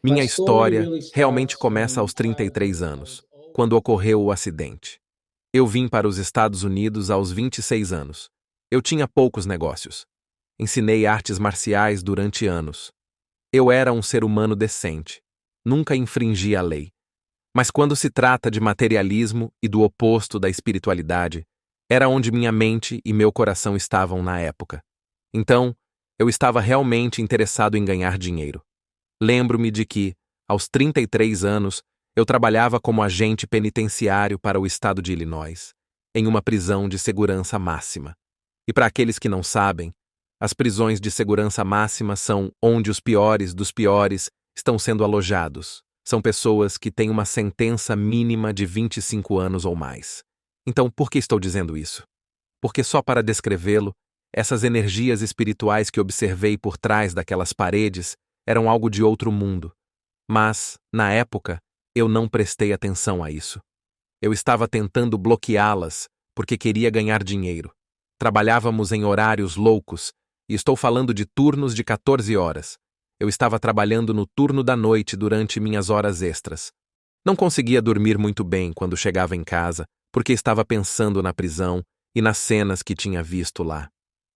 My Minha story história really realmente starts começa from aos childhood 33 when I was anos, older. quando ocorreu o acidente. Eu vim para os Estados Unidos aos 26 anos. Eu tinha poucos negócios. Ensinei artes marciais durante anos. Eu era um ser humano decente. Nunca infringi a lei. Mas quando se trata de materialismo e do oposto da espiritualidade, era onde minha mente e meu coração estavam na época. Então, eu estava realmente interessado em ganhar dinheiro. Lembro-me de que, aos 33 anos, eu trabalhava como agente penitenciário para o estado de Illinois, em uma prisão de segurança máxima. E para aqueles que não sabem, as prisões de segurança máxima são onde os piores dos piores estão sendo alojados. São pessoas que têm uma sentença mínima de 25 anos ou mais. Então, por que estou dizendo isso? Porque só para descrevê-lo, essas energias espirituais que observei por trás daquelas paredes eram algo de outro mundo. Mas, na época, eu não prestei atenção a isso. Eu estava tentando bloqueá-las porque queria ganhar dinheiro. Trabalhávamos em horários loucos, e estou falando de turnos de 14 horas. Eu estava trabalhando no turno da noite durante minhas horas extras. Não conseguia dormir muito bem quando chegava em casa, porque estava pensando na prisão e nas cenas que tinha visto lá.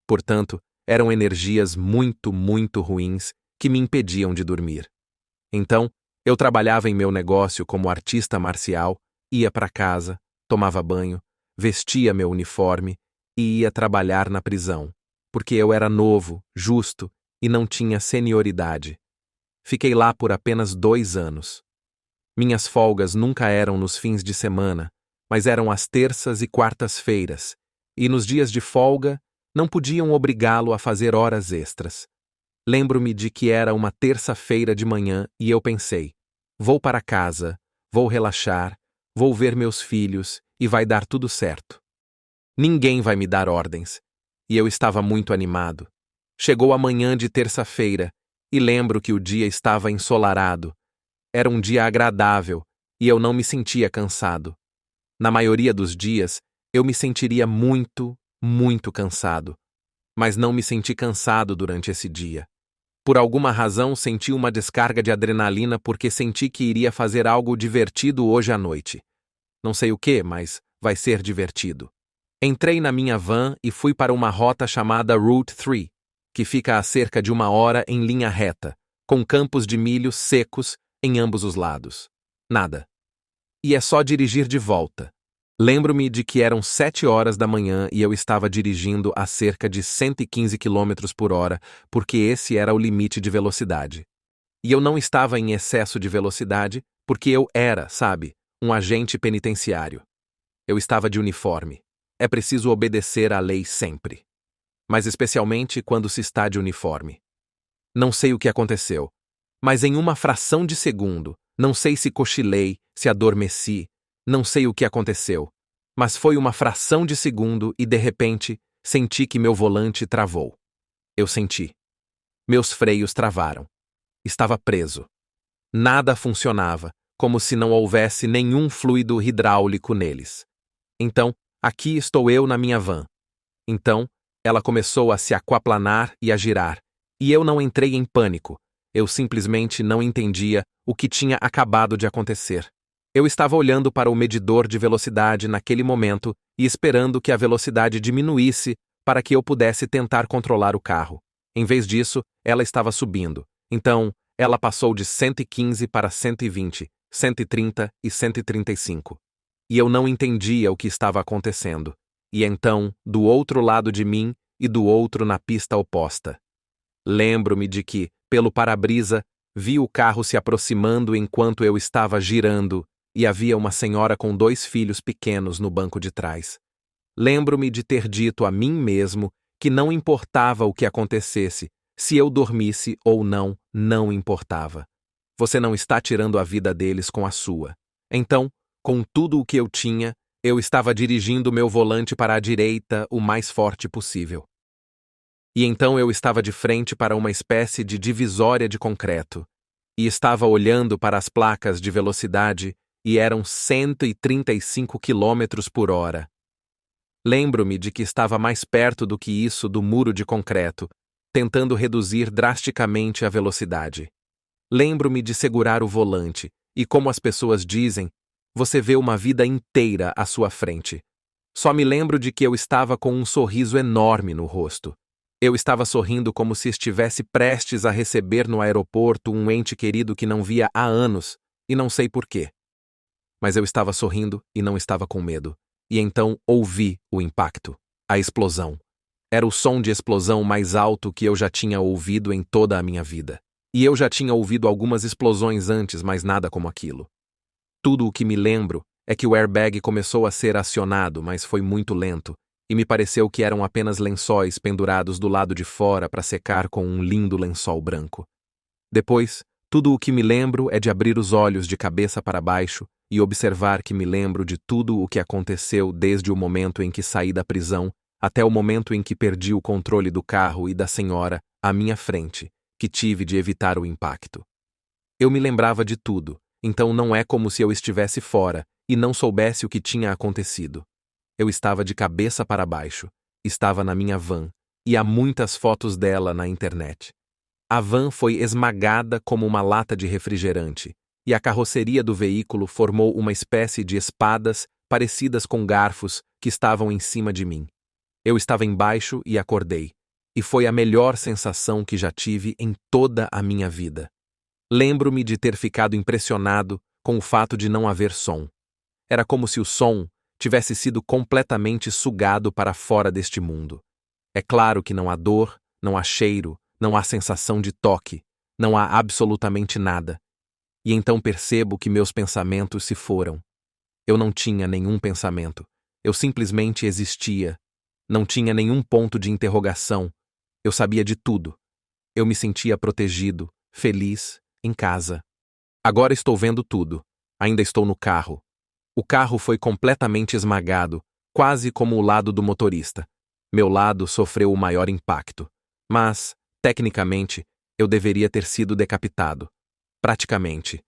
Portanto, eram energias muito, muito ruins que me impediam de dormir. Então, eu trabalhava em meu negócio como artista marcial, ia para casa, tomava banho, vestia meu uniforme e ia trabalhar na prisão, porque eu era novo, justo e não tinha senioridade. Fiquei lá por apenas 2 anos. Minhas folgas nunca eram nos fins de semana, mas eram às terças e quartas-feiras, e nos dias de folga não podiam obrigá-lo a fazer horas extras. Lembro-me de que era uma terça-feira de manhã e eu pensei: vou para casa, vou relaxar, vou ver meus filhos e vai dar tudo certo. Ninguém vai me dar ordens. E eu estava muito animado. Chegou a manhã de terça-feira e lembro que o dia estava ensolarado. Era um dia agradável e eu não me sentia cansado. Na maioria dos dias, eu me sentiria muito, muito cansado. Mas não me senti cansado durante esse dia. Por alguma razão, senti uma descarga de adrenalina porque senti que iria fazer algo divertido hoje à noite. Não sei o que, mas vai ser divertido. Entrei na minha van e fui para uma rota chamada Route 3, que fica a cerca de 1 hora em linha reta, com campos de milho secos em ambos os lados. Nada. E é só dirigir de volta. Lembro-me de que eram 7 horas da manhã e eu estava dirigindo a cerca de 115 quilômetros por hora, porque esse era o limite de velocidade. E eu não estava em excesso de velocidade, porque eu era, sabe, um agente penitenciário. Eu estava de uniforme. É preciso obedecer à lei sempre. Mas especialmente quando se está de uniforme. Não sei o que aconteceu, mas em uma fração de segundo, não sei se cochilei, se adormeci, não sei o que aconteceu, mas foi uma fração de segundo e, de repente, senti que meu volante travou. Eu senti. Meus freios travaram. Estava preso. Nada funcionava, como se não houvesse nenhum fluido hidráulico neles. Então, aqui estou eu na minha van. Então, ela começou a se aquaplanar e a girar, e eu não entrei em pânico. Eu simplesmente não entendia o que tinha acabado de acontecer. Eu estava olhando para o medidor de velocidade naquele momento e esperando que a velocidade diminuísse para que eu pudesse tentar controlar o carro. Em vez disso, ela estava subindo. Então, ela passou de 115 para 120, 130 e 135. E eu não entendia o que estava acontecendo. E então, do outro lado de mim e do outro na pista oposta. Lembro-me de que, pelo para-brisa, vi o carro se aproximando enquanto eu estava girando e havia uma senhora com 2 filhos pequenos no banco de trás. Lembro-me de ter dito a mim mesmo que não importava o que acontecesse, se eu dormisse ou não, não importava. Você não está tirando a vida deles com a sua. Então, com tudo o que eu tinha, eu estava dirigindo meu volante para a direita o mais forte possível. E então eu estava de frente para uma espécie de divisória de concreto, e estava olhando para as placas de velocidade e eram 135 quilômetros por hora. Lembro-me de que estava mais perto do que isso do muro de concreto, tentando reduzir drasticamente a velocidade. Lembro-me de segurar o volante, e como as pessoas dizem, você vê uma vida inteira à sua frente. Só me lembro de que eu estava com um sorriso enorme no rosto. Eu estava sorrindo como se estivesse prestes a receber no aeroporto um ente querido que não via há anos, e não sei porquê. Mas eu estava sorrindo e não estava com medo. E então ouvi o impacto, a explosão. Era o som de explosão mais alto que eu já tinha ouvido em toda a minha vida. E eu já tinha ouvido algumas explosões antes, mas nada como aquilo. Tudo o que me lembro é que o airbag começou a ser acionado, mas foi muito lento, e me pareceu que eram apenas lençóis pendurados do lado de fora para secar com um lindo lençol branco. Depois, tudo o que me lembro é de abrir os olhos de cabeça para baixo e observar que me lembro de tudo o que aconteceu desde o momento em que saí da prisão até o momento em que perdi o controle do carro e da senhora à minha frente, que tive de evitar o impacto. Eu me lembrava de tudo, então não é como se eu estivesse fora e não soubesse o que tinha acontecido. Eu estava de cabeça para baixo, estava na minha van, e há muitas fotos dela na internet. A van foi esmagada como uma lata de refrigerante, e a carroceria do veículo formou uma espécie de espadas parecidas com garfos que estavam em cima de mim. Eu estava embaixo e acordei, e foi a melhor sensação que já tive em toda a minha vida. Lembro-me de ter ficado impressionado com o fato de não haver som. Era como se o som tivesse sido completamente sugado para fora deste mundo. É claro que não há dor, não há cheiro, não há sensação de toque, não há absolutamente nada. E então percebo que meus pensamentos se foram. Eu não tinha nenhum pensamento. Eu simplesmente existia. Não tinha nenhum ponto de interrogação. Eu sabia de tudo. Eu me sentia protegido, feliz, em casa. Agora estou vendo tudo. Ainda estou no carro. O carro foi completamente esmagado, quase como o lado do motorista. Meu lado sofreu o maior impacto. Mas, tecnicamente, eu deveria ter sido decapitado. Praticamente.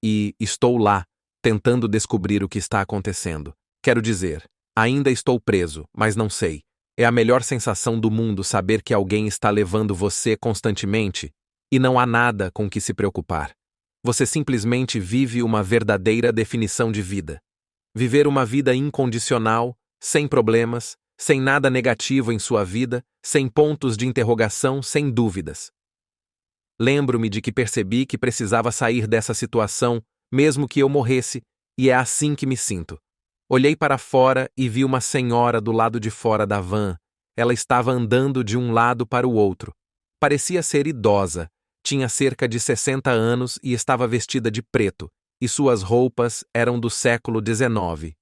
E estou lá, tentando descobrir o que está acontecendo. Quero dizer, ainda estou preso, mas não sei. É a melhor sensação do mundo saber que alguém está levando você constantemente e não há nada com que se preocupar. Você simplesmente vive uma verdadeira definição de vida. Viver uma vida incondicional, sem problemas, sem nada negativo em sua vida, sem pontos de interrogação, sem dúvidas. Lembro-me de que percebi que precisava sair dessa situação, mesmo que eu morresse, e é assim que me sinto. Olhei para fora e vi uma senhora do lado de fora da van. Ela estava andando de um lado para o outro. Parecia ser idosa, tinha cerca de 60 anos e estava vestida de preto, e suas roupas eram do século XIX.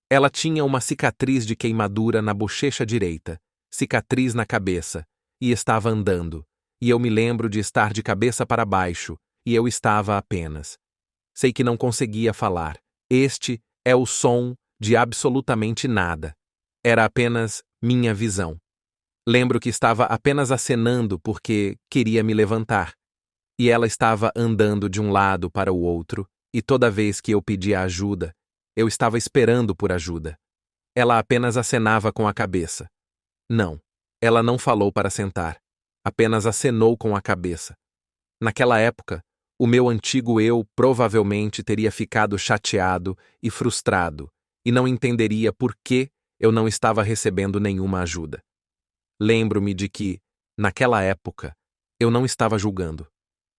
Ela tinha uma cicatriz de queimadura na bochecha direita, cicatriz na cabeça, e estava andando. E eu me lembro de estar de cabeça para baixo, e eu estava apenas. Sei que não conseguia falar. Este é o som de absolutamente nada. Era apenas minha visão. Lembro que estava apenas acenando porque queria me levantar. E ela estava andando de um lado para o outro, e toda vez que eu pedia ajuda, eu estava esperando por ajuda. Ela apenas acenava com a cabeça. Não, ela não falou para sentar. Apenas acenou com a cabeça. Naquela época, o meu antigo eu provavelmente teria ficado chateado e frustrado, e não entenderia por que eu não estava recebendo nenhuma ajuda. Lembro-me de que, naquela época, eu não estava julgando.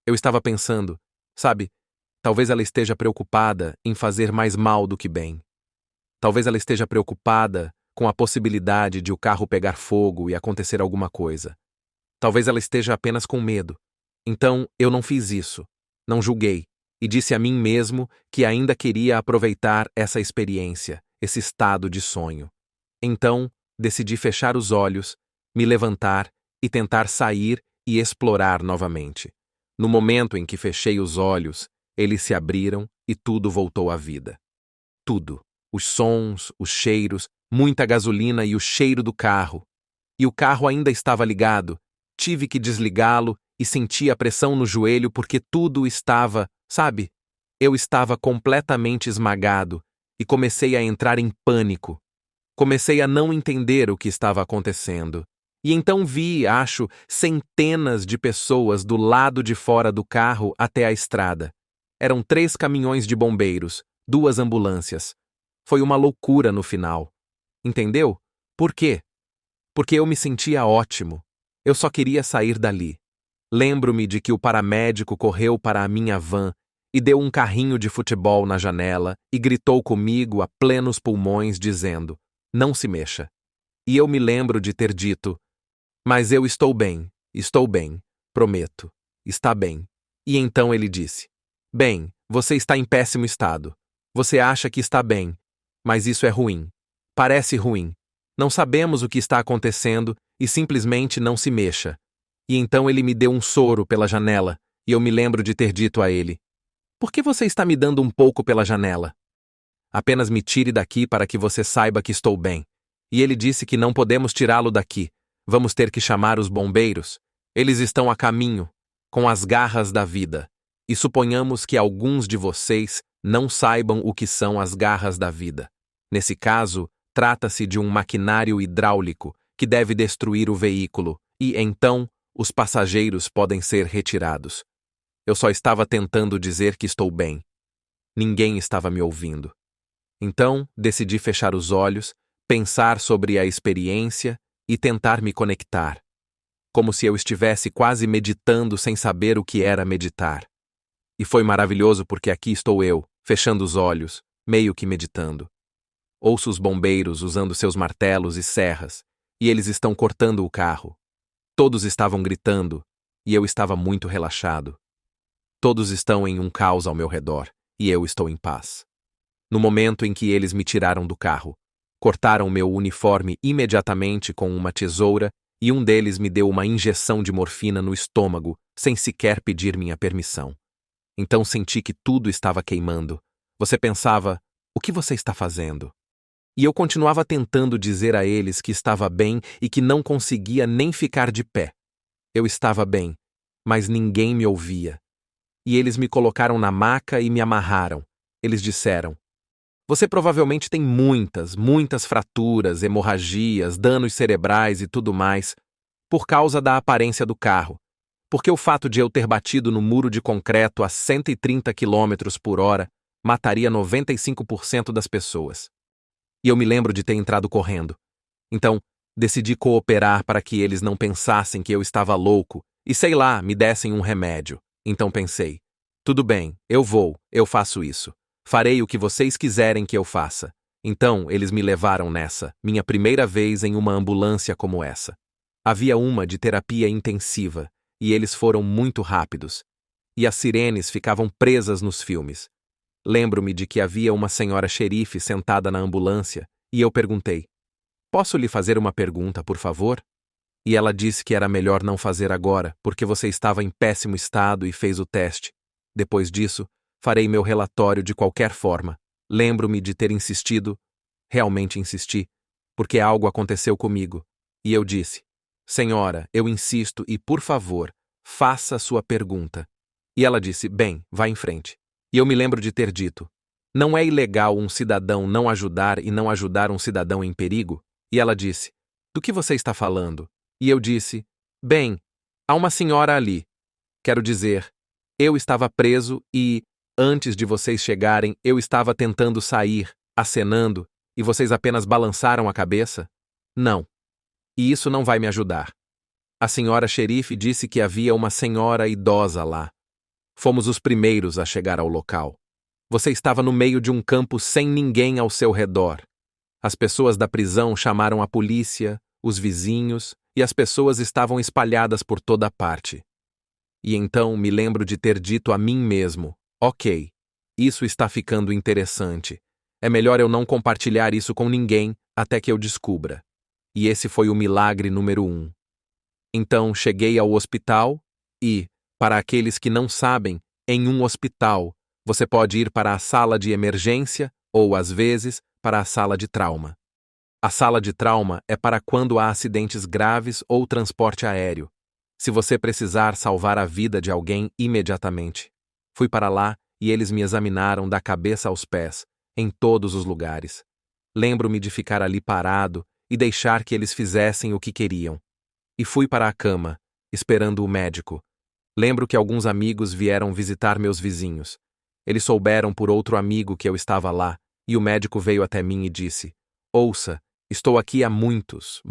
Eu estava pensando, sabe, talvez ela esteja preocupada em fazer mais mal do que bem. Talvez ela esteja preocupada com a possibilidade de o carro pegar fogo e acontecer alguma coisa. Talvez ela esteja apenas com medo. Então, eu não fiz isso. Não julguei. E disse a mim mesmo que ainda queria aproveitar essa experiência, esse estado de sonho. Então, decidi fechar os olhos, me levantar e tentar sair e explorar novamente. No momento em que fechei os olhos, eles se abriram e tudo voltou à vida. Tudo. Os sons, os cheiros, muita gasolina e o cheiro do carro. E o carro ainda estava ligado. Tive que desligá-lo e senti a pressão no joelho porque tudo estava, sabe? Eu estava completamente esmagado e comecei a entrar em pânico. Comecei a não entender o que estava acontecendo. E então vi, acho, centenas de pessoas do lado de fora do carro até a estrada. Eram 3 caminhões de bombeiros, 2 ambulâncias. Foi uma loucura no final. Entendeu? Por quê? Porque eu me sentia ótimo. Eu só queria sair dali. Lembro-me de que o paramédico correu para a minha van e deu um carrinho de futebol na janela e gritou comigo a plenos pulmões, dizendo: "Não se mexa." E eu me lembro de ter dito: "Mas eu estou bem, prometo, está bem." E então ele disse: "Bem, você está em péssimo estado. Você acha que está bem, mas isso é ruim. Parece ruim. Não sabemos o que está acontecendo e simplesmente não se mexa." E então ele me deu um soro pela janela, e eu me lembro de ter dito a ele: "Por que você está me dando um pouco pela janela? Apenas me tire daqui para que você saiba que estou bem." E ele disse que não podemos tirá-lo daqui. Vamos ter que chamar os bombeiros. Eles estão a caminho, com as garras da vida. E suponhamos que alguns de vocês não saibam o que são as garras da vida. Nesse caso, trata-se de um maquinário hidráulico que deve destruir o veículo, e então os passageiros podem ser retirados. Eu só estava tentando dizer que estou bem. Ninguém estava me ouvindo. Então, decidi fechar os olhos, pensar sobre a experiência e tentar me conectar. Como se eu estivesse quase meditando sem saber o que era meditar. E foi maravilhoso porque aqui estou eu, fechando os olhos, meio que meditando. Ouço os bombeiros usando seus martelos e serras, e eles estão cortando o carro. Todos estavam gritando, e eu estava muito relaxado. Todos estão em um caos ao meu redor, e eu estou em paz. No momento em que eles me tiraram do carro, cortaram meu uniforme imediatamente com uma tesoura e um deles me deu uma injeção de morfina no estômago, sem sequer pedir minha permissão. Então senti que tudo estava queimando. Você pensava: o que você está fazendo? E eu continuava tentando dizer a eles que estava bem e que não conseguia nem ficar de pé. Eu estava bem, mas ninguém me ouvia. E eles me colocaram na maca e me amarraram. Eles disseram: "Você provavelmente tem muitas fraturas, hemorragias, danos cerebrais e tudo mais, por causa da aparência do carro. Porque o fato de eu ter batido no muro de concreto a 130 km/h mataria 95% das pessoas." E eu me lembro de ter entrado correndo. Então, decidi cooperar para que eles não pensassem que eu estava louco e, sei lá, me dessem um remédio. Então pensei: tudo bem, eu faço isso. Farei o que vocês quiserem que eu faça. Então, eles me levaram nessa, minha primeira vez em uma ambulância como essa. Havia uma de terapia intensiva, e eles foram muito rápidos. E as sirenes ficavam presas nos filmes. Lembro-me de que havia uma senhora xerife sentada na ambulância, e eu perguntei: "Posso lhe fazer uma pergunta, por favor?" E ela disse que era melhor não fazer agora, porque você estava em péssimo estado e fez o teste. Depois disso, farei meu relatório de qualquer forma. Lembro-me de ter insistido, realmente insisti, porque algo aconteceu comigo. E eu disse: "Senhora, eu insisto e, por favor, faça sua pergunta." E ela disse: "Bem, vá em frente." E eu me lembro de ter dito: "Não é ilegal um cidadão não ajudar e não ajudar um cidadão em perigo?" E ela disse: "Do que você está falando?" E eu disse: "Bem, há uma senhora ali. Quero dizer, eu estava preso e, antes de vocês chegarem, eu estava tentando sair, acenando, e vocês apenas balançaram a cabeça? Não. E isso não vai me ajudar." A senhora xerife disse que havia uma senhora idosa lá. Fomos os primeiros a chegar ao local. Você estava no meio de um campo sem ninguém ao seu redor. As pessoas da prisão chamaram a polícia, os vizinhos, e as pessoas estavam espalhadas por toda parte. E então me lembro de ter dito a mim mesmo: "Ok, isso está ficando interessante. É melhor eu não compartilhar isso com ninguém até que eu descubra." E esse foi o milagre número 1. Então cheguei ao hospital e, para aqueles que não sabem, em um hospital, você pode ir para a sala de emergência ou, às vezes, para a sala de trauma. A sala de trauma é para quando há acidentes graves ou transporte aéreo. Se você precisar salvar a vida de alguém imediatamente. Fui para lá e eles me examinaram da cabeça aos pés, em todos os lugares. Lembro-me de ficar ali parado e deixar que eles fizessem o que queriam. e fui para a cama, esperando o médico. Lembro que alguns amigos vieram visitar meus vizinhos. Eles souberam por outro amigo que eu estava lá, e o médico veio até mim e disse: Ouça, estou aqui há muitos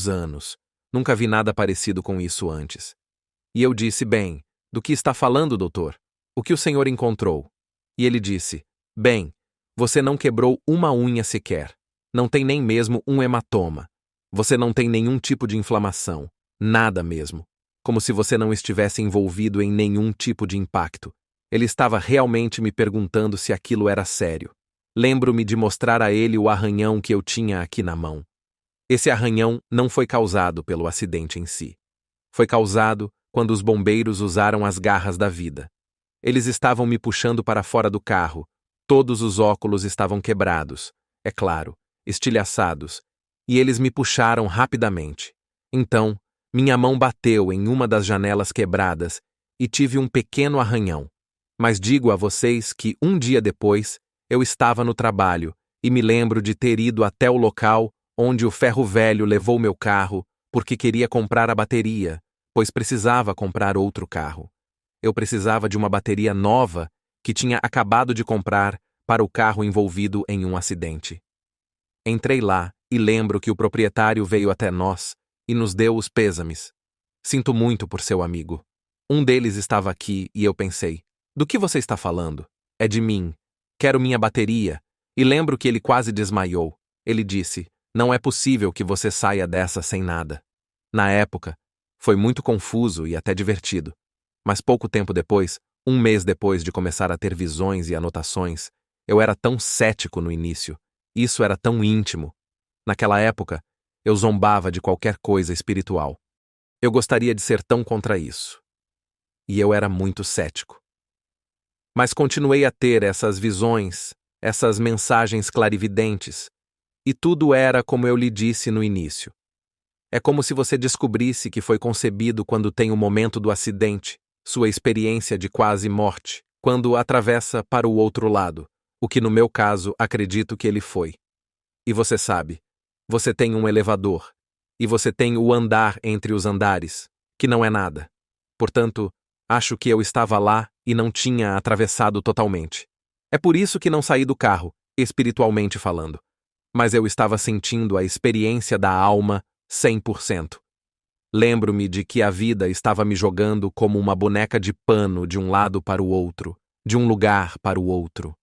anos. Nunca vi nada parecido com isso antes. E eu disse: Bem, do que está falando, doutor? O que o senhor encontrou? E ele disse: Bem, você não quebrou uma unha sequer. Não tem nem mesmo um hematoma. Você não tem nenhum tipo de inflamação. Nada mesmo. Como se você não estivesse envolvido em nenhum tipo de impacto. Ele estava realmente me perguntando se aquilo era sério. Lembro-me de mostrar a ele o arranhão que eu tinha aqui na mão. Esse arranhão não foi causado pelo acidente em si. Foi causado quando os bombeiros usaram as garras da vida. Eles estavam me puxando para fora do carro. Todos os óculos estavam quebrados, é claro, estilhaçados, e eles me puxaram rapidamente. Então, minha mão bateu em uma das janelas quebradas e tive um pequeno arranhão. Mas digo a vocês que um dia depois, eu estava no trabalho e me lembro de ter ido até o local onde o ferro velho levou meu carro porque queria comprar a bateria, pois precisava comprar outro carro. Eu precisava de uma bateria nova que tinha acabado de comprar para o carro envolvido em um acidente. Entrei lá e lembro que o proprietário veio até nós e nos deu os pêsames. Sinto muito por seu amigo. Um deles estava aqui e eu pensei: do que você está falando? É de mim. Quero minha bateria. E lembro que ele quase desmaiou. Ele disse: não é possível que você saia dessa sem nada. Na época, foi muito confuso e até divertido. Mas pouco tempo depois, um mês depois de começar a ter visões e anotações, eu era tão cético no início. Isso era tão íntimo. Naquela época, eu zombava de qualquer coisa espiritual. Eu gostaria de ser tão contra isso. E eu era muito cético. Mas continuei a ter essas visões, essas mensagens clarividentes, e tudo era como eu lhe disse no início. É como se você descobrisse que foi concebido quando tem o momento do acidente, sua experiência de quase morte, quando atravessa para o outro lado, o que no meu caso acredito que ele foi. E você sabe, você tem um elevador, e você tem o andar entre os andares, que não é nada. Portanto, acho que eu estava lá e não tinha atravessado totalmente. É por isso que não saí do carro, espiritualmente falando. Mas eu estava sentindo a experiência da alma 100%. Lembro-me de que a vida estava me jogando como uma boneca de pano de um lado para o outro, de um lugar para o outro.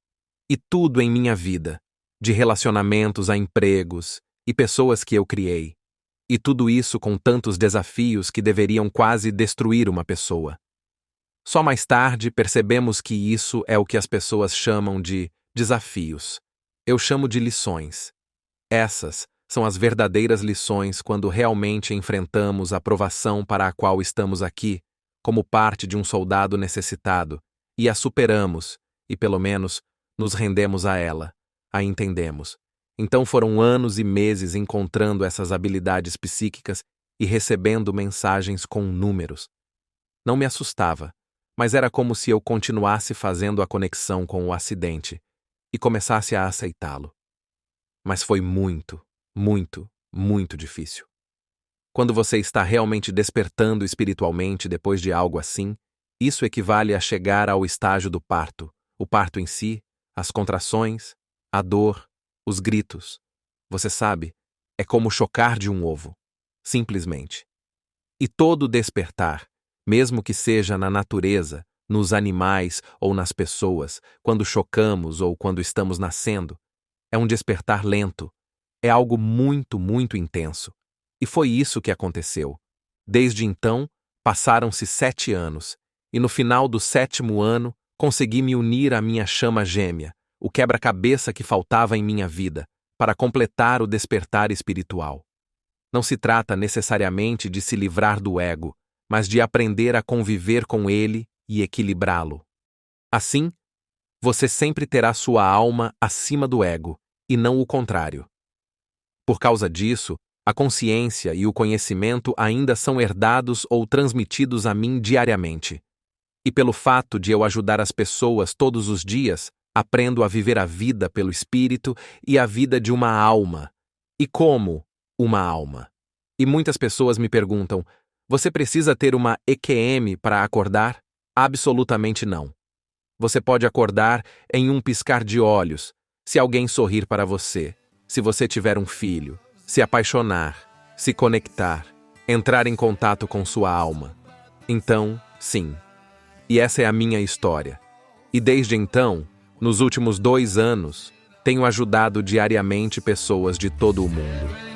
E tudo em minha vida, de relacionamentos a empregos e pessoas que eu criei. E tudo isso com tantos desafios que deveriam quase destruir uma pessoa. Só mais tarde percebemos que isso é o que as pessoas chamam de desafios. Eu chamo de lições. Essas são as verdadeiras lições quando realmente enfrentamos a provação para a qual estamos aqui, como parte de um soldado necessitado, e a superamos, e pelo menos nos rendemos a ela, a entendemos. Então foram anos e meses encontrando essas habilidades psíquicas e recebendo mensagens com números. Não me assustava, mas era como se eu continuasse fazendo a conexão com o acidente e começasse a aceitá-lo. Mas foi muito difícil. Quando você está realmente despertando espiritualmente depois de algo assim, isso equivale a chegar ao estágio do parto, o parto em si, as contrações, a dor, os gritos. Você sabe, é como chocar de um ovo, simplesmente. E todo despertar, mesmo que seja na natureza, nos animais ou nas pessoas, quando chocamos ou quando estamos nascendo, é um despertar lento. É algo muito intenso. E foi isso que aconteceu. Desde então, passaram-se 7 anos, e no final do 7º ano, consegui me unir à minha chama gêmea, o quebra-cabeça que faltava em minha vida, para completar o despertar espiritual. Não se trata necessariamente de se livrar do ego, mas de aprender a conviver com ele e equilibrá-lo. Assim, você sempre terá sua alma acima do ego, e não o contrário. Por causa disso, a consciência e o conhecimento ainda são herdados ou transmitidos a mim diariamente. E pelo fato de eu ajudar as pessoas todos os dias, aprendo a viver a vida pelo espírito e a vida de uma alma. E como uma alma? E muitas pessoas me perguntam: você precisa ter uma EQM para acordar? Absolutamente não. Você pode acordar em um piscar de olhos, se alguém sorrir para você, se você tiver um filho, se apaixonar, se conectar, entrar em contato com sua alma. Então, sim. E essa é a minha história. E desde então, nos últimos 2 anos, tenho ajudado diariamente pessoas de todo o mundo.